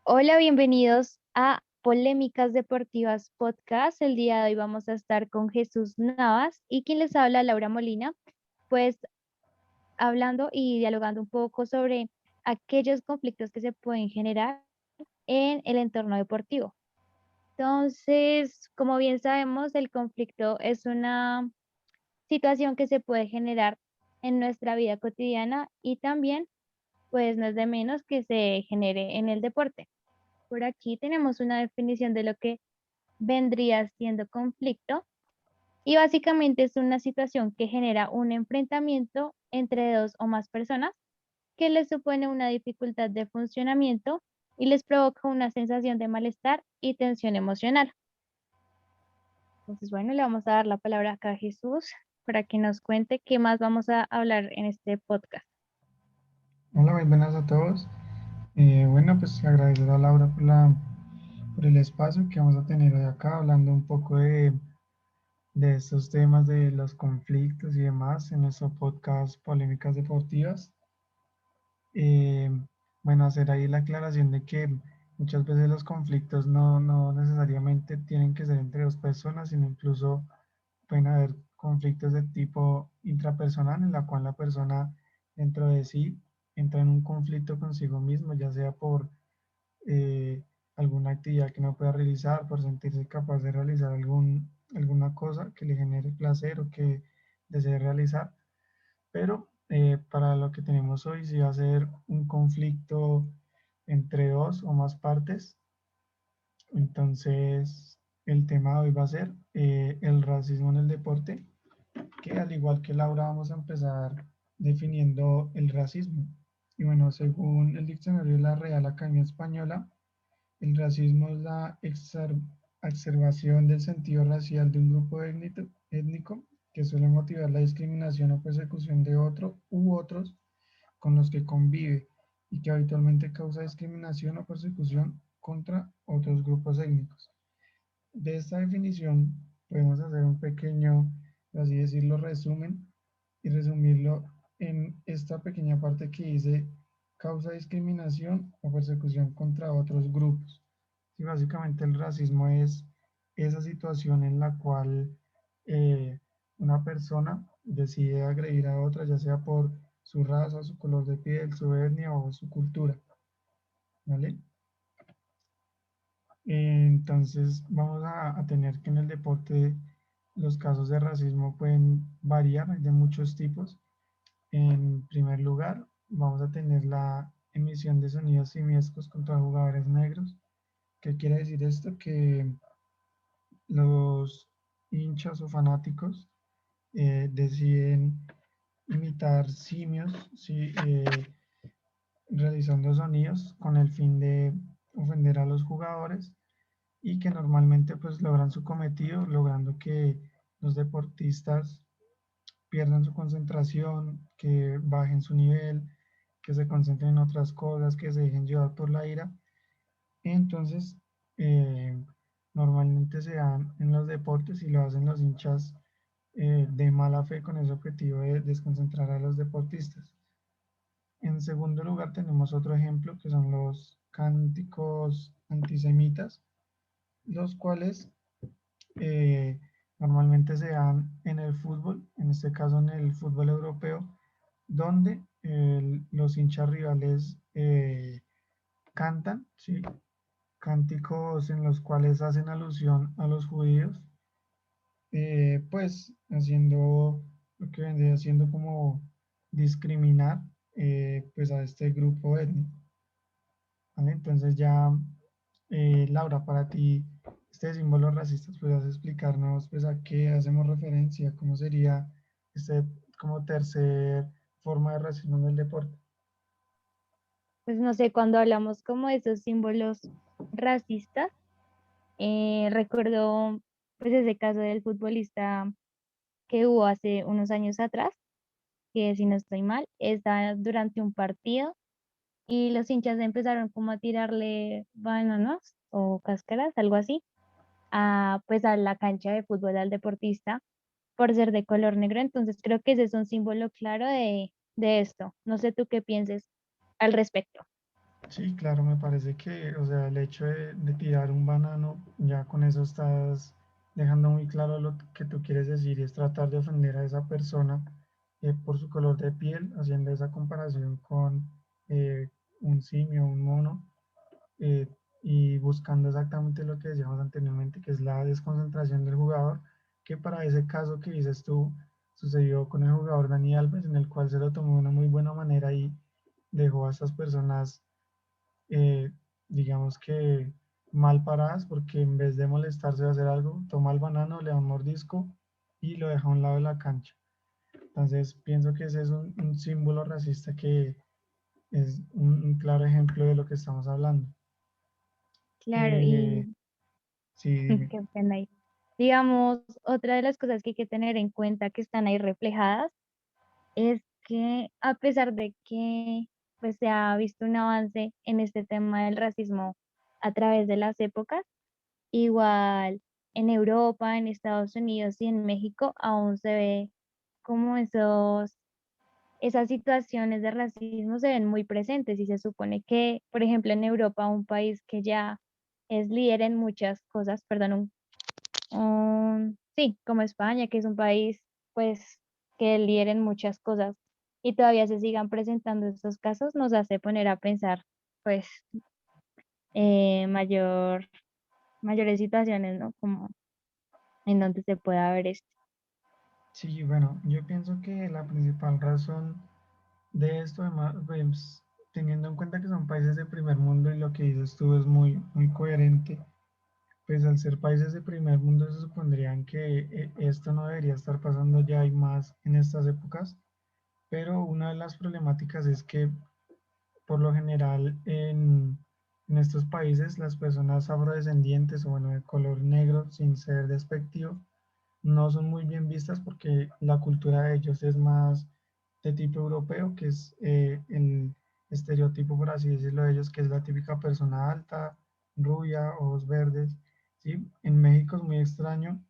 Hola, bienvenidos a Polémicas Deportivas Podcast. El día de hoy vamos a estar con Jesús Navas y quien les habla, Laura Molina, pues hablando y dialogando un poco sobre aquellos conflictos que se pueden generar en el entorno deportivo. Entonces, como bien sabemos, el conflicto es una situación que se puede generar en nuestra vida cotidiana y también, pues no es de menos que se genere en el deporte. Por aquí tenemos una definición de lo que vendría siendo conflicto y básicamente es una situación que genera un enfrentamiento entre dos o más personas que les supone una dificultad de funcionamiento y les provoca una sensación de malestar y tensión emocional. Entonces, bueno, le vamos a dar la palabra acá a Jesús para que nos cuente qué más vamos a hablar en este podcast. Hola, muy buenas a todos. Bueno, pues agradecer a Laura por el espacio que vamos a tener hoy acá, hablando un poco de estos temas de los conflictos y demás en nuestro podcast Polémicas Deportivas. Eh, bueno, hacer ahí la aclaración de que muchas veces los conflictos no necesariamente tienen que ser entre dos personas, sino incluso pueden haber conflictos de tipo intrapersonal en la cual la persona dentro de sí entra en un conflicto consigo mismo, ya sea por eh, alguna actividad que no pueda realizar, por sentirse capaz de realizar alguna cosa que le genere placer o que desee realizar. Pero para lo que tenemos hoy, si va a ser un conflicto entre dos o más partes, entonces el tema de hoy va a ser el racismo en el deporte, que al igual que Laura vamos a empezar definiendo el racismo. Y bueno, según el diccionario de la Real Academia Española, el racismo es la exacerbación del sentido racial de un grupo étnico que suele motivar la discriminación o persecución de otro u otros con los que convive y que habitualmente causa discriminación o persecución contra otros grupos étnicos. De esta definición podemos hacer un pequeño, por así decirlo, resumen y resumirlo en esta pequeña parte que dice causa discriminación o persecución contra otros grupos. Y básicamente el racismo es esa situación en la cual eh, una persona decide agredir a otra, ya sea por su raza, su color de piel, su etnia o su cultura, ¿vale? Entonces vamos a tener que en el deporte los casos de racismo pueden variar, hay de muchos tipos. En primer lugar, vamos a tener la emisión de sonidos simiescos contra jugadores negros. ¿Qué quiere decir esto? Que los hinchas o fanáticos deciden imitar simios, sí, realizando sonidos con el fin de ofender a los jugadores y que normalmente pues logran su cometido, logrando que los deportistas pierdan su concentración, que bajen su nivel, que se concentren en otras cosas, que se dejen llevar por la ira. Entonces, eh, normalmente se dan en los deportes y lo hacen los hinchas de mala fe con ese objetivo de desconcentrar a los deportistas. En segundo lugar, tenemos otro ejemplo que son los cánticos antisemitas, los cuales eh, normalmente se dan en el fútbol, en este caso en el fútbol europeo, donde los hinchas rivales cantan, ¿sí? Cánticos en los cuales hacen alusión a los judíos, pues haciendo lo que vendría siendo como discriminar pues a este grupo étnico, ¿vale? Entonces ya, Laura, para ti, este símbolo racista, ¿podrías explicarnos pues a qué hacemos referencia? ¿Cómo sería este como tercer forma de racismo en el deporte? Pues no sé, cuando hablamos como de esos símbolos racistas, recuerdo pues ese caso del futbolista que hubo hace unos años atrás, que si no estoy mal, estaba durante un partido y los hinchas empezaron como a tirarle bananos o cáscaras, algo así, a pues a la cancha de fútbol al deportista por ser de color negro. Entonces creo que ese es un símbolo claro de esto. No sé tú qué pienses al respecto. Sí, claro, me parece que, o sea, el hecho de tirar un banano, ya con eso estás dejando muy claro lo que tú quieres decir, y es tratar de ofender a esa persona por su color de piel, haciendo esa comparación con eh, un simio, un mono, eh, y buscando exactamente lo que decíamos anteriormente, que es la desconcentración del jugador, que para ese caso que dices tú, sucedió con el jugador Dani Alves, en el cual se lo tomó de una muy buena manera y dejó a estas personas eh, digamos que mal paradas, porque en vez de molestarse de hacer algo, toma el banano, le da un mordisco y lo deja a un lado de la cancha. Entonces pienso que ese es un símbolo racista que es un claro ejemplo de lo que estamos hablando. Claro, Eh, y sí, dime. qué pena ahí. Digamos, otra de las cosas que hay que tener en cuenta que están ahí reflejadas es que a pesar de que pues se ha visto un avance en este tema del racismo a través de las épocas, igual en Europa, en Estados Unidos y en México aún se ve como esas situaciones de racismo se ven muy presentes y se supone que, por ejemplo, en Europa, un país que ya es líder en muchas cosas, perdón, sí, como España, que es un país pues que es líder en muchas cosas y todavía se sigan presentando estos casos, nos hace poner a pensar pues eh, mayor, mayores situaciones, ¿no? Como en donde se pueda ver esto. Sí, bueno, yo pienso que la principal razón de esto, además, pues, teniendo en cuenta que son países de primer mundo y lo que dices tú es muy, muy coherente. Pues al ser países de primer mundo se supondrían que esto no debería estar pasando ya y más en estas épocas, pero una de las problemáticas es que por lo general en estos países las personas afrodescendientes o bueno de color negro, sin ser despectivo, no son muy bien vistas porque la cultura de ellos es más de tipo europeo, que es el estereotipo, por así decirlo, de ellos, que es la típica persona alta, rubia, ojos verdes. ¿Sí? En México es muy extraño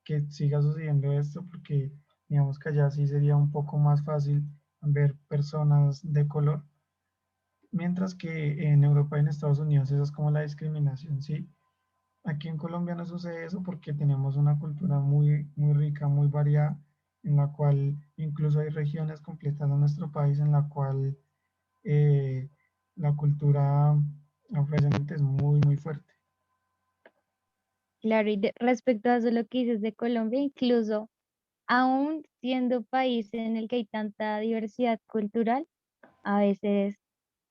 que siga sucediendo esto porque digamos que allá sí sería un poco más fácil ver personas de color, mientras que en Europa y en Estados Unidos eso es como la discriminación, ¿sí? Aquí en Colombia no sucede eso porque tenemos una cultura muy, muy rica, muy variada, en la cual incluso hay regiones completas de nuestro país en la cual eh, la cultura afrodescendiente es muy, muy fuerte. Claro, y respecto a eso lo que dices de Colombia, incluso aún siendo país en el que hay tanta diversidad cultural, a veces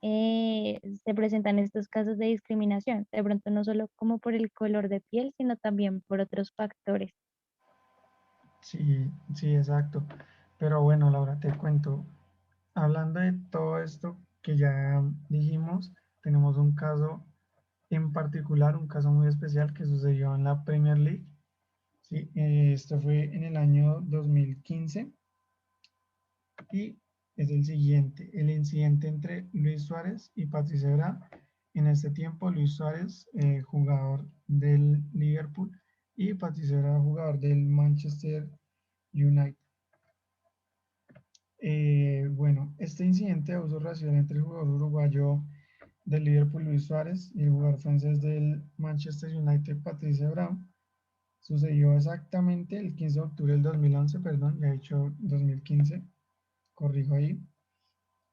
se presentan estos casos de discriminación, de pronto no solo como por el color de piel, sino también por otros factores. Sí, sí, exacto. Pero bueno, Laura, te cuento, hablando de todo esto que ya dijimos, tenemos un caso en particular, un caso muy especial que sucedió en la Premier League. Sí, esto fue en el año 2015 y es el siguiente, el incidente entre Luis Suárez y Patrice Evra. En este tiempo, Luis Suárez, jugador del Liverpool, y Patrice Evra, jugador del Manchester United. Bueno, este incidente de abuso racial entre el jugador uruguayo del Liverpool, Luis Suárez, y el jugador francés del Manchester United, Patrice Evra, sucedió exactamente el 15 de octubre del 2011, perdón, ya he dicho 2015, corrijo ahí,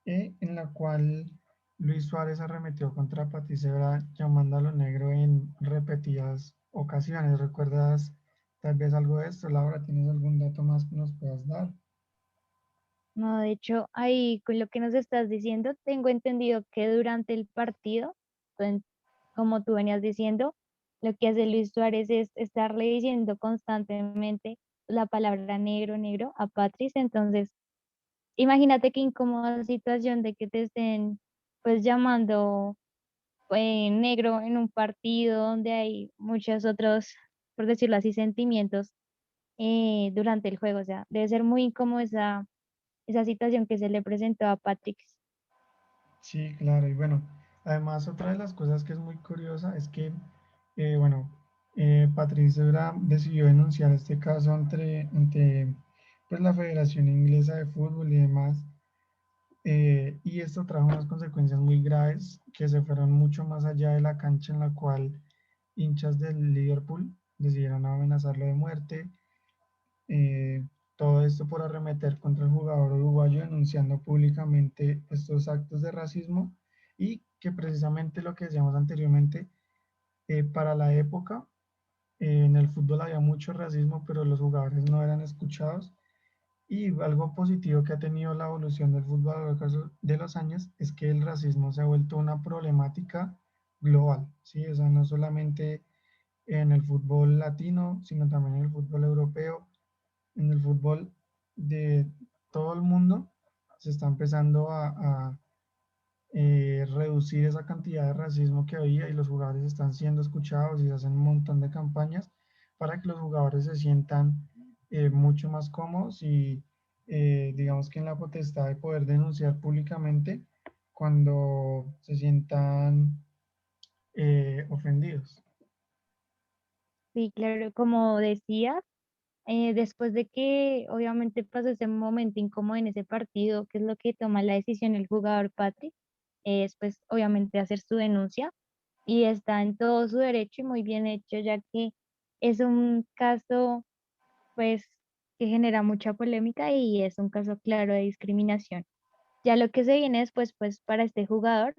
en la cual Luis Suárez arremetió contra Patrice Evra llamándolo negro en repetidas ocasiones. ¿Recuerdas tal vez algo de esto, Laura? ¿Tienes algún dato más que nos puedas dar? No, de hecho, ahí con lo que nos estás diciendo, tengo entendido que durante el partido, en- como tú venías diciendo, lo que hace Luis Suárez es estarle diciendo constantemente la palabra negro, negro a Patrice. Entonces, imagínate qué incómoda situación de que te estén pues llamando negro en un partido donde hay muchos otros, por decirlo así, sentimientos durante el juego. O sea, debe ser muy incómodo esa situación que se le presentó a Patrick. Sí, claro, y bueno, además otra de las cosas que es muy curiosa es que, bueno, Patrice Evra decidió denunciar este caso ante pues, la Federación Inglesa de Fútbol y demás, y esto trajo unas consecuencias muy graves que se fueron mucho más allá de la cancha, en la cual hinchas del Liverpool decidieron amenazarlo de muerte. eh, Todo esto por arremeter contra el jugador uruguayo, denunciando públicamente estos actos de racismo, y que precisamente lo que decíamos anteriormente, para la época, en el fútbol había mucho racismo, pero los jugadores no eran escuchados. Y algo positivo que ha tenido la evolución del fútbol a lo largo de los años es que el racismo se ha vuelto una problemática global, ¿sí? O sea, no solamente en el fútbol latino, sino también en el fútbol europeo, en el fútbol de todo el mundo. Se está empezando a reducir esa cantidad de racismo que había, y los jugadores están siendo escuchados y se hacen un montón de campañas para que los jugadores se sientan mucho más cómodos y digamos que en la potestad de poder denunciar públicamente cuando se sientan ofendidos. Sí, claro, como decías, después de que obviamente pasó ese momento incómodo en ese partido, que es lo que toma la decisión el jugador Patrick, es pues obviamente hacer su denuncia y está en todo su derecho y muy bien hecho, ya que es un caso pues que genera mucha polémica y es un caso claro de discriminación. Ya lo que se viene después pues para este jugador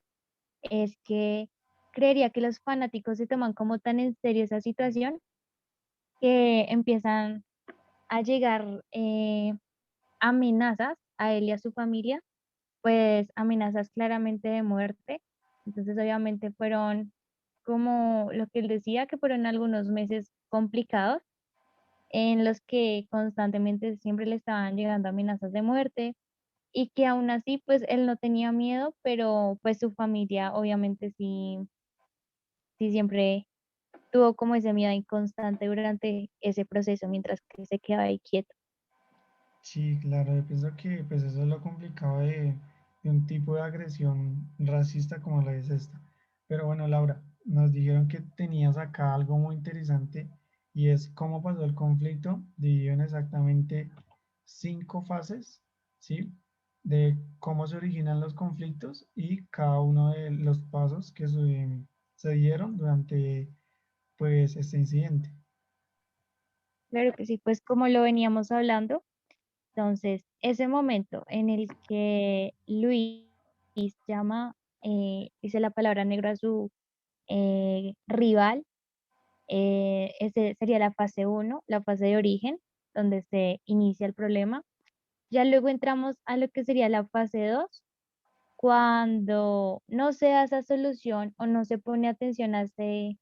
es que creería que los fanáticos se toman como tan en serio esa situación que empiezan a llegar amenazas a él y a su familia, pues amenazas claramente de muerte. Entonces obviamente fueron como lo que él decía, que fueron algunos meses complicados en los que constantemente siempre le estaban llegando amenazas de muerte y que aún así pues él no tenía miedo, pero pues su familia obviamente sí siempre tuvo como ese miedo inconstante durante ese proceso mientras que se quedaba ahí quieto. Sí, claro, yo pienso que pues eso es lo complicado de un tipo de agresión racista como lo es esta. Pero bueno, Laura, nos dijeron que tenías acá algo muy interesante, y es cómo pasó el conflicto, dividido en exactamente 5 fases, ¿sí? De cómo se originan los conflictos y cada uno de los pasos que se dieron durante pues este incidente. Claro que sí, pues como lo veníamos hablando, entonces ese momento en el que Luis llama, dice la palabra negro a su rival, ese sería la fase uno, la fase de origen, donde se inicia el problema. Ya luego entramos a lo que sería la fase 2 cuando no se da esa solución o no se pone atención a ese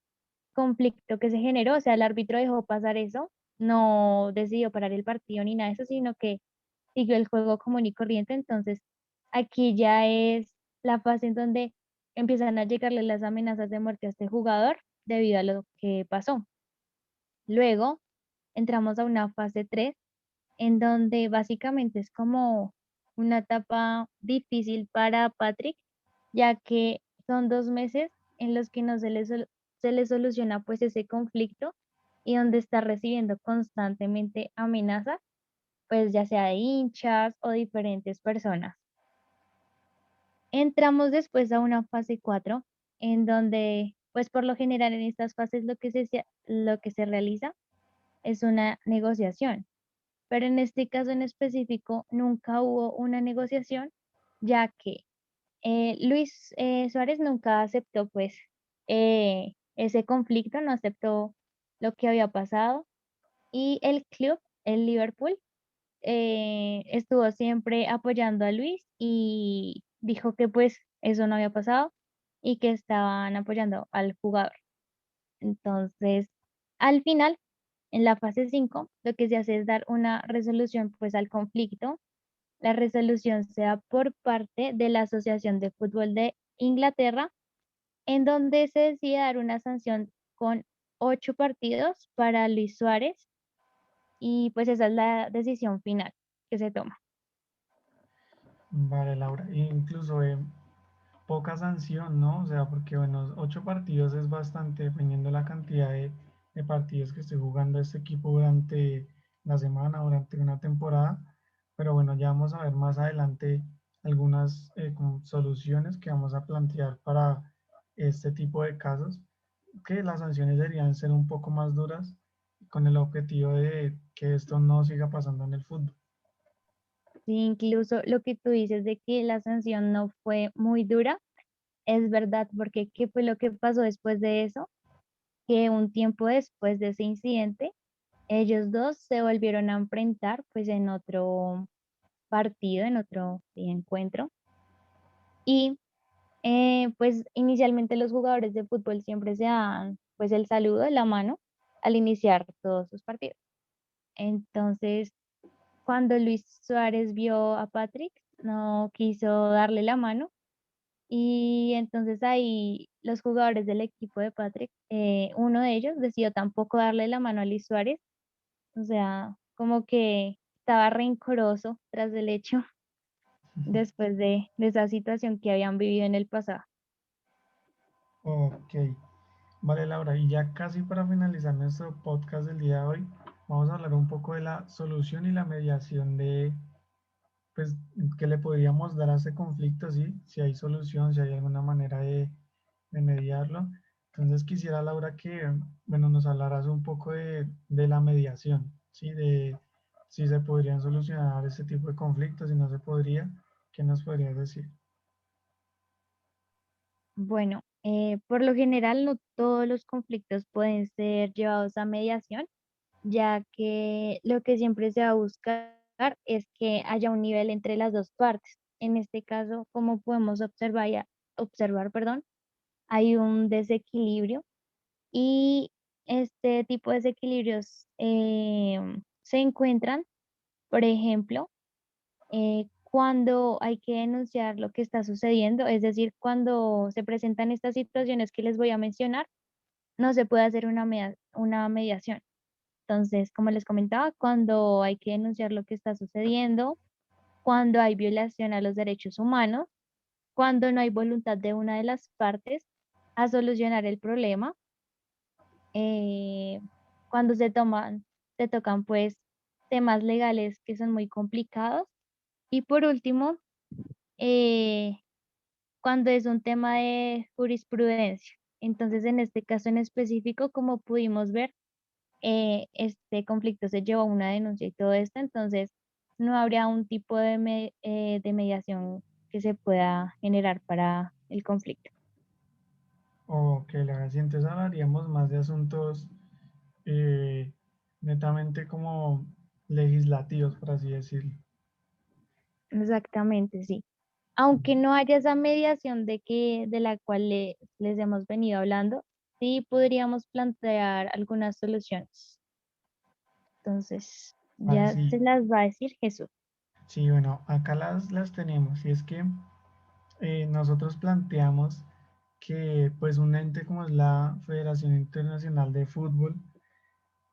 conflicto que se generó, o sea, el árbitro dejó pasar eso, no decidió parar el partido ni nada de eso, sino que siguió el juego común y corriente. Entonces, aquí ya es la fase en donde empiezan a llegarle las amenazas de muerte a este jugador debido a lo que pasó. Luego entramos a una fase 3 en donde básicamente es como una etapa difícil para Patrick, ya que son 2 meses en los que no se le soluciona pues ese conflicto y donde está recibiendo constantemente amenazas, pues ya sea de hinchas o diferentes personas. Entramos después a una fase 4 en donde pues por lo general en estas fases lo que se realiza es una negociación, pero en este caso en específico nunca hubo una negociación, ya que Luis Suárez nunca aceptó pues ese conflicto, no aceptó lo que había pasado y el club, el Liverpool, estuvo siempre apoyando a Luis y dijo que pues eso no había pasado y que estaban apoyando al jugador. Entonces, al final, en la fase 5 lo que se hace es dar una resolución pues al conflicto. La resolución se da por parte de la Asociación de Fútbol de Inglaterra, en donde se decide dar una sanción con 8 partidos para Luis Suárez y pues esa es la decisión final que se toma. Vale, Laura, e incluso poca sanción, ¿no? O sea, porque bueno, 8 partidos es bastante, dependiendo la cantidad de partidos que esté jugando este equipo durante la semana, durante una temporada. Pero bueno, ya vamos a ver más adelante algunas como soluciones que vamos a plantear para este tipo de casos, que las sanciones deberían ser un poco más duras con el objetivo de que esto no siga pasando en el fútbol. Sí, incluso lo que tú dices de que la sanción no fue muy dura, es verdad, porque ¿qué fue lo que pasó después de eso? Que un tiempo después de ese incidente, ellos dos se volvieron a enfrentar pues en otro partido, en otro encuentro. Y pues inicialmente los jugadores de fútbol siempre se dan pues el saludo de la mano al iniciar todos sus partidos. Entonces, cuando Luis Suárez vio a Patrick, no quiso darle la mano y entonces ahí los jugadores del equipo de Patrick, uno de ellos decidió tampoco darle la mano a Luis Suárez, o sea, como que estaba rencoroso tras el hecho después de esa situación que habían vivido en el pasado. Ok, vale Laura, y ya casi para finalizar nuestro podcast del día de hoy, vamos a hablar un poco de la solución y la mediación de, pues, que le podríamos dar a este conflicto, ¿sí? Si hay solución, si hay alguna manera de mediarlo. Entonces quisiera, Laura, que, bueno, nos hablaras un poco de la mediación, ¿sí? De si se podrían solucionar ese tipo de conflictos, si no se podría, ¿qué nos podrías decir? Bueno, por lo general no todos los conflictos pueden ser llevados a mediación, ya que lo que siempre se va a buscar es que haya un nivel entre las dos partes. En este caso, como podemos observar, observar, perdón, hay un desequilibrio y este tipo de desequilibrios se encuentran, por ejemplo, cuando hay que denunciar lo que está sucediendo, es decir, cuando se presentan estas situaciones que les voy a mencionar, no se puede hacer una mediación. Entonces, como les comentaba, cuando hay que denunciar lo que está sucediendo, cuando hay violación a los derechos humanos, cuando no hay voluntad de una de las partes a solucionar el problema, eh, cuando se tocan pues temas legales que son muy complicados. Y por último, eh, cuando es un tema de jurisprudencia. Entonces, en este caso en específico, como pudimos ver, este conflicto se llevó a una denuncia y todo esto, entonces no habría un tipo de mediación que se pueda generar para el conflicto. Ok, Laura, sí, entonces hablaríamos más de asuntos eh, netamente como legislativos, por así decirlo. Exactamente, sí. Aunque no haya esa mediación de la cual les hemos venido hablando, sí podríamos plantear algunas soluciones. Entonces, Vale, ya se sí, las va a decir Jesús. sí, bueno, acá las tenemos. Y es que nosotros planteamos que pues un ente como es la Federación Internacional de Fútbol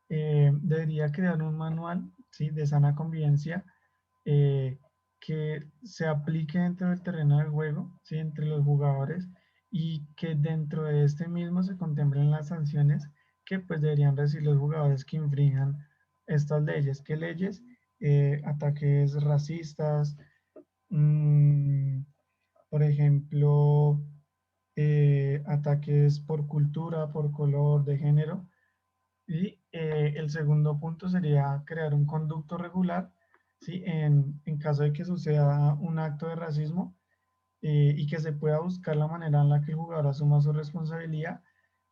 debería crear un manual, ¿sí? De sana convivencia eh, que se aplique dentro del terreno del juego, ¿sí? Entre los jugadores y que dentro de este mismo se contemplen las sanciones que pues deberían recibir los jugadores que infrinjan estas leyes. ¿Qué leyes? Ataques racistas, mm, por ejemplo, ataques por cultura, por color, de género. Y el segundo punto sería crear un conducto regular, ¿sí? En caso de que suceda un acto de racismo y que se pueda buscar la manera en la que el jugador asuma su responsabilidad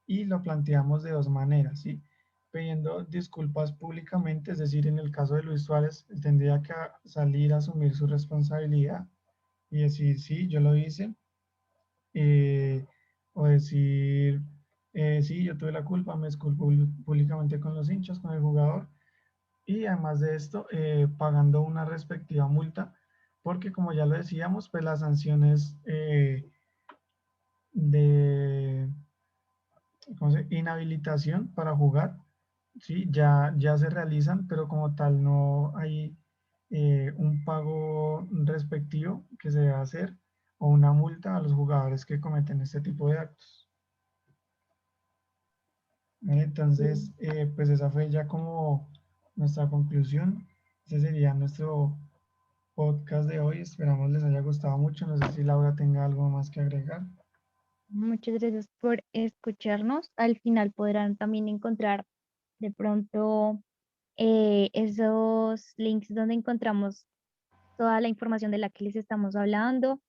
y lo planteamos de dos maneras, ¿sí? Pidiendo disculpas públicamente, es decir, en el caso de Luis Suárez, él tendría que salir a asumir su responsabilidad y decir, sí, yo lo hice, eh, o decir, sí, yo tuve la culpa, me disculpo públicamente con los hinchas, con el jugador, y además de esto, pagando una respectiva multa, porque como ya lo decíamos, pues las sanciones de ¿cómo inhabilitación para jugar, sí, ya se realizan, pero como tal no hay un pago respectivo que se debe hacer o una multa a los jugadores que cometen este tipo de actos. ¿Vale? Entonces, Sí. pues esa fue ya como nuestra conclusión. Ese sería nuestro podcast de hoy. Esperamos les haya gustado mucho. No sé si Laura tenga algo más que agregar. Muchas gracias por escucharnos. Al final podrán también encontrar de pronto esos links donde encontramos toda la información de la que les estamos hablando,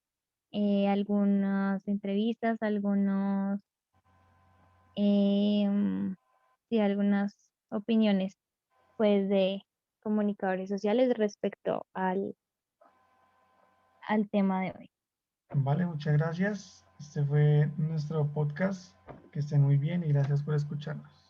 algunas entrevistas, em, sí, algunas opiniones pues de comunicadores sociales respecto al tema de hoy. Vale, muchas gracias. Este fue nuestro podcast. Que estén muy bien y gracias por escucharnos.